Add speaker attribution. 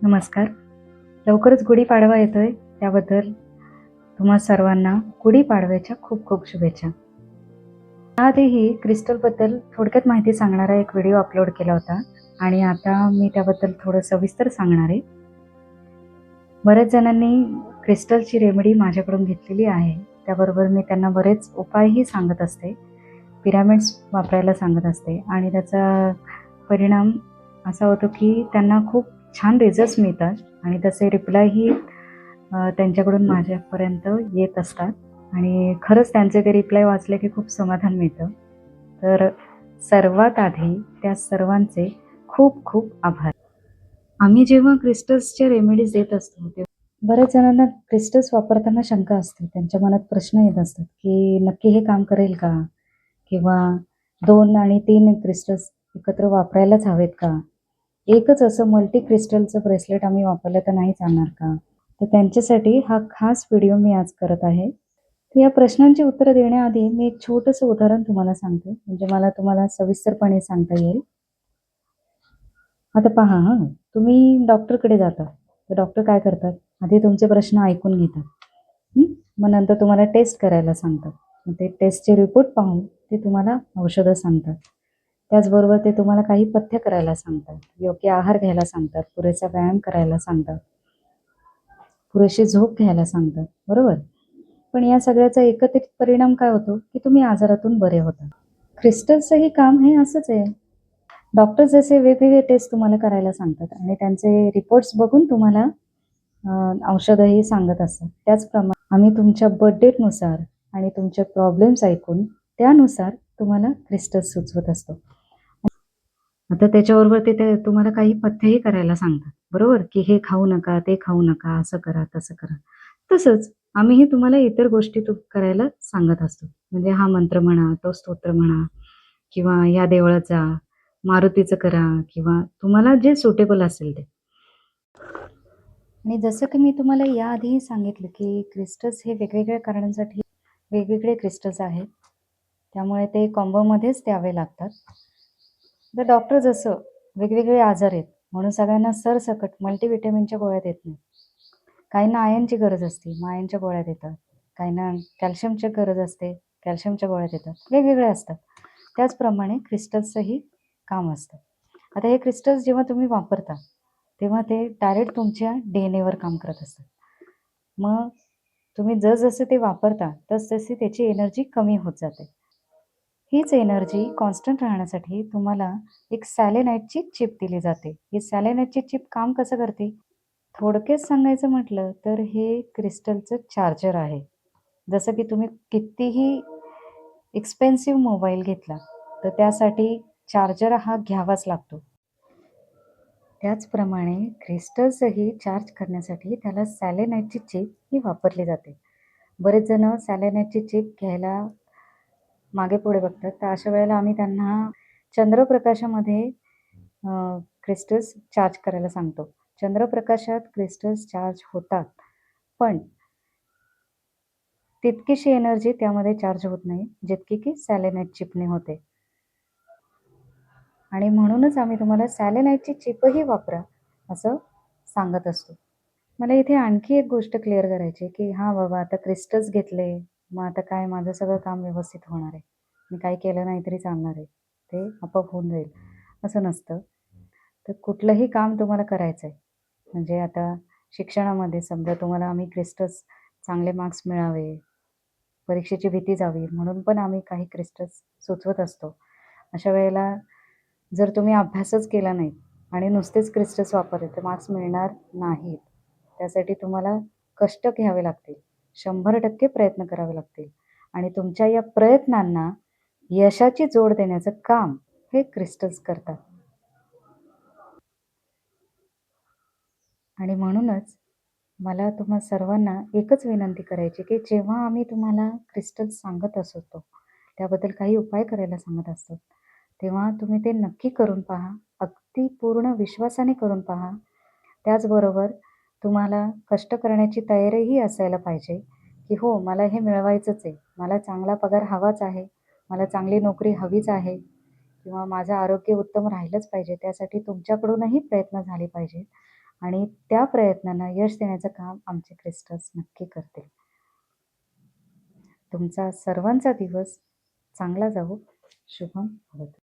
Speaker 1: नमस्कार. लवकरच गुढीपाडवा येतोय, त्याबद्दल तुम्हा सर्वांना गुढीपाडव्याच्या खूप खूप शुभेच्छा. याआधीही क्रिस्टलबद्दल थोडक्यात माहिती सांगणारा एक व्हिडिओ अपलोड केला होता आणि आता मी त्याबद्दल थोडं सविस्तर सांगणार आहे. बऱ्याच जणांनी क्रिस्टलची रेमेडी माझ्याकडून घेतलेली आहे. त्याबरोबर मी त्यांना बरेच उपायही सांगत असते. पिरॅमिड्स वापरायला सांगत असते आणि त्याचा परिणाम असा होतो की त्यांना खूप छान रिझल्ट्स मिळतात आणि त्याचे रिप्लायही त्यांच्याकडून माझ्यापर्यंत येत असतात आणि खरंच त्यांचे ते रिप्लाय वाचले की खूप समाधान मिळतं. तर सर्वात आधी त्या सर्वांचे खूप खूप आभार. आम्ही जेव्हा क्रिस्टल्सच्या रेमेडीज देत असतो तेव्हा बऱ्याच जणांना क्रिस्टल्स वापरताना शंका असते. त्यांच्या मनात प्रश्न येत असतात की नक्की हे काम करेल का? किंवा 2 आणि 3 क्रिस्टल्स एकत्र वापरायलाच हवेत का? एकच असं मल्टी क्रिस्टलचं ब्रेसलेट आम्ही वापरलं तर नाही चालणार का? तर त्यांच्यासाठी हा खास व्हिडिओ मी आज करत आहे. तर या प्रश्नांची उत्तरं देण्याआधी मी एक छोटंसं उदाहरण तुम्हाला सांगते, म्हणजे मला तुम्हाला सविस्तरपणे सांगता येईल. आता पहा हां, तुम्ही डॉक्टरकडे जाता. तर डॉक्टर काय करतात? आधी तुमचे प्रश्न ऐकून घेतात. हं. मग नंतर तुम्हाला टेस्ट करायला सांगतात. मग ते टेस्टचे रिपोर्ट पाहून ते तुम्हाला औषधं सांगतात. त्याचबरोबर ते तुम्हाला काही पथ्य करायला सांगतात. योग्य आहार घ्यायला सांगतात. पुरेसा व्यायाम करायला सांगतात. पुरेशी झोप घ्यायला सांगतात. बरोबर? पण या सगळ्याचा एकत्रित परिणाम काय होतो, की तुम्ही आजारातून बरे होता. क्रिस्टल्सचंही काम हे असंच आहे. डॉक्टर जसे वेगवेगळे टेस्ट तुम्हाला करायला सांगतात आणि त्यांचे रिपोर्ट्स बघून तुम्हाला औषधंही सांगत असतात. त्याचप्रमाणे आम्ही तुमच्या बर्थ डेटनुसार आणि तुमचे प्रॉब्लेम्स ऐकून त्यानुसार तुम्हाला क्रिस्टल्स सुचवत असतो. आता त्याच्याबरोबर ते तुम्हाला काही पथ्यही करायला सांगतात, बरोबर? की हे खाऊ नका, ते खाऊ नका, असं करा, तसं करा. तसंच आम्हीही तुम्हाला इतर गोष्टी करायला सांगत असतो. म्हणजे हा मंत्र म्हणा, तो स्तोत्र म्हणा किंवा या देवळात जा, मारुतीचं करा किंवा तुम्हाला जे सुटेबल असेल ते. आणि जसं की मी तुम्हाला याआधीही सांगितलं, की क्रिस्टल्स हे वेगवेगळ्या कारणांसाठी वेगवेगळे क्रिस्टल्स आहेत. त्यामुळे ते कॉम्बोमध्येच द्यावे लागतात. तर डॉक्टर जसं वेगवेगळे आजार आहेत, म्हणून सगळ्यांना सरसकट मल्टीव्हिटॅमिनच्या गोळ्या देत नाहीत. काहींना आयर्नची गरज असते, मग आयर्नच्या गोळ्या देतात. काहींना कॅल्शियमची गरज असते, कॅल्शियमच्या गोळ्या देतात. वेगवेगळे असतात. त्याचप्रमाणे क्रिस्टल्सचंही काम असतं. आता हे क्रिस्टल्स जेव्हा तुम्ही वापरता, तेव्हा ते डायरेक्ट तुमच्या DNA काम करत असतात. मग तुम्ही जसजसे ते वापरता, तसतशी त्याची एनर्जी कमी होत जाते. हीच एनर्जी कॉन्स्टंट राहण्यासाठी तुम्हाला एक सॅलेनाइटची चिप दिली जाते. ही सॅलेनाइटची चिप काम कसं करते? थोडक्यात सांगायचं म्हटलं तर हे क्रिस्टलचं चार्जर आहे. जसं की तुम्ही कितीही एक्सपेन्सिव्ह मोबाईल घेतला, तर त्यासाठी चार्जर हा घ्यावाच लागतो. त्याचप्रमाणे क्रिस्टल्सही चार्ज करण्यासाठी त्याला सॅलेनाइटची चिप ही वापरली जाते. बरेच जण सॅलेनाइटची चिप घ्यायला मागे-पुढे बघतात. तर अशा वेळेला आम्ही त्यांना चंद्रप्रकाशामध्ये क्रिस्टल्स चार्ज करायला सांगतो. चंद्रप्रकाशात क्रिस्टल्स चार्ज होतात, पण तितकीशी एनर्जी त्यामध्ये चार्ज होत नाही, जितकी की सॅलेनाइट चिपने होते. आणि म्हणूनच आम्ही तुम्हाला सॅलेनाइटची चिपही वापरा, असं सांगत असतो. मला इथे आणखी एक गोष्ट क्लिअर करायची आहे, की हां बाबा आता क्रिस्टल्स घेतले, मग आता काय माझं सगळं काम व्यवस्थित होणार आहे. मी काही केलं नाही तरी चालणार आहे. ते आपोआप होऊन जाईल, असं नसतं. तर कुठलंही काम तुम्हाला करायचं आहे, म्हणजे आता शिक्षणामध्ये समजा तुम्हाला आम्ही क्रिस्टल्स चांगले मार्क्स मिळावे, परीक्षेची भीती जावी म्हणून पण आम्ही काही क्रिस्टल्स सुचवत असतो. अशा वेळेला जर तुम्ही अभ्यासच केला नाही आणि नुसतेच क्रिस्टल्स वापरले तर मार्क्स मिळणार नाहीत. त्यासाठी तुम्हाला कष्ट घ्यावे लागतील. 100% प्रयत्न करावे लागतील आणि तुमच्या या प्रयत्नांना यशाची जोड देण्याचं काम हे क्रिस्टल्स करतात. आणि म्हणूनच मला तुम्हा सर्वांना एकच विनंती करायची, की जेव्हा आम्ही तुम्हाला क्रिस्टल्स सांगत असतो, त्याबद्दल काही उपाय करायला सांगत असतो, तेव्हा तुम्ही ते नक्की करून पहा. अगदी पूर्ण विश्वासाने करून पहा. त्याचबरोबर तुम्हाला कष्ट करण्याची तयारीही असायला पाहिजे, की हो मला हे मिळवायचंच आहे. मला चांगला पगार हवाच आहे. मला चांगली नोकरी हवीच आहे किंवा माझं आरोग्य उत्तम राहिलंच पाहिजे. त्यासाठी तुमच्याकडूनही प्रयत्न झाले पाहिजेत. आणि त्या प्रयत्नांना यश देण्याचं काम आमचे क्रिस्टल्स नक्की करतील. तुमचा सर्वांचा दिवस चांगला जावो. शुभम भवतु.